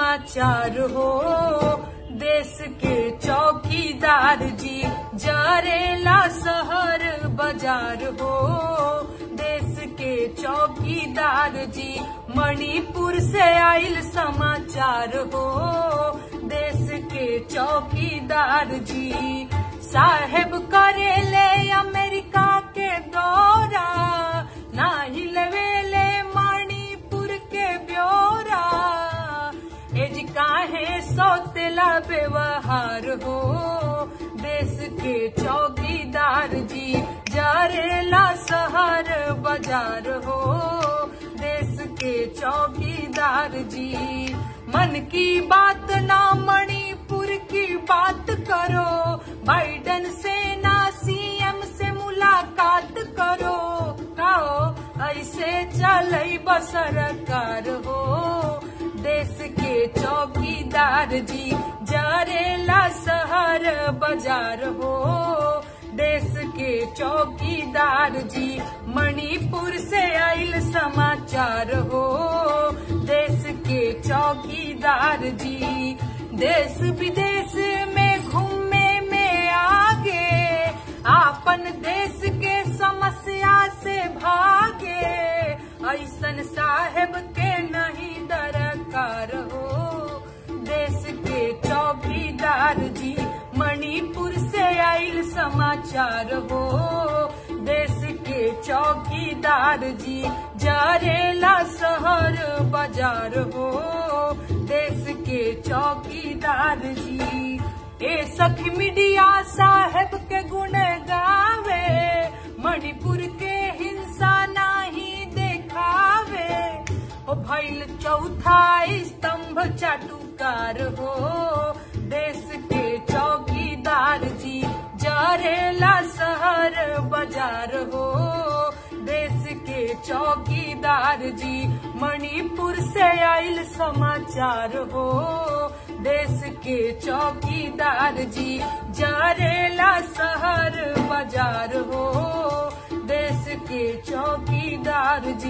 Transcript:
समाचार हो। देश के चौकीदार जी जरेला शहर बाजार हो। देश के चौकीदार जी मणिपुर से आइल समाचार हो। देश के चौकीदार जी साहेब करेले अमेरिका के दौरा, ना हिलवेले मणिपुर के ब्यौरा। एज काहे सौतेला व्यवहार हो। देश के चौकीदार जी जरेला शहर बाजार हो। देश के चौकीदार जी मन की बात ना मणिपुर की बात करो। बाइडन से ना सीएम से मुलाकात करो। कहो ऐसे चले सरकार हो। देश के चौकीदार जी जरेला शहर बाजार हो। देश के चौकीदार जी मणिपुर से आइल समाचार हो। देश के चौकीदार जी देश विदेश में घूमे में आगे, आपन देश के समस्या से भागे। ऐसन साहेब के नहीं दरकार हो। देश के चौकीदार जी मणिपुर से आइल समाचार हो। देश के चौकीदार जी जरेला शहर बाजार हो। देश के चौकीदार जी ए सखी मीडिया साहेब के गुण गावे, मणिपुर के हिंसा नहीं देखावे। ओ भइल चौथा स्तंभ चाटुकार हो। देश के चौकीदार जी जरेला शहर बाजार हो। देश के चौकीदार जी मणिपुर से आइल समाचार हो। देश के चौकीदार जी जरेला शहर बाजार हो। देश के चौकीदार जी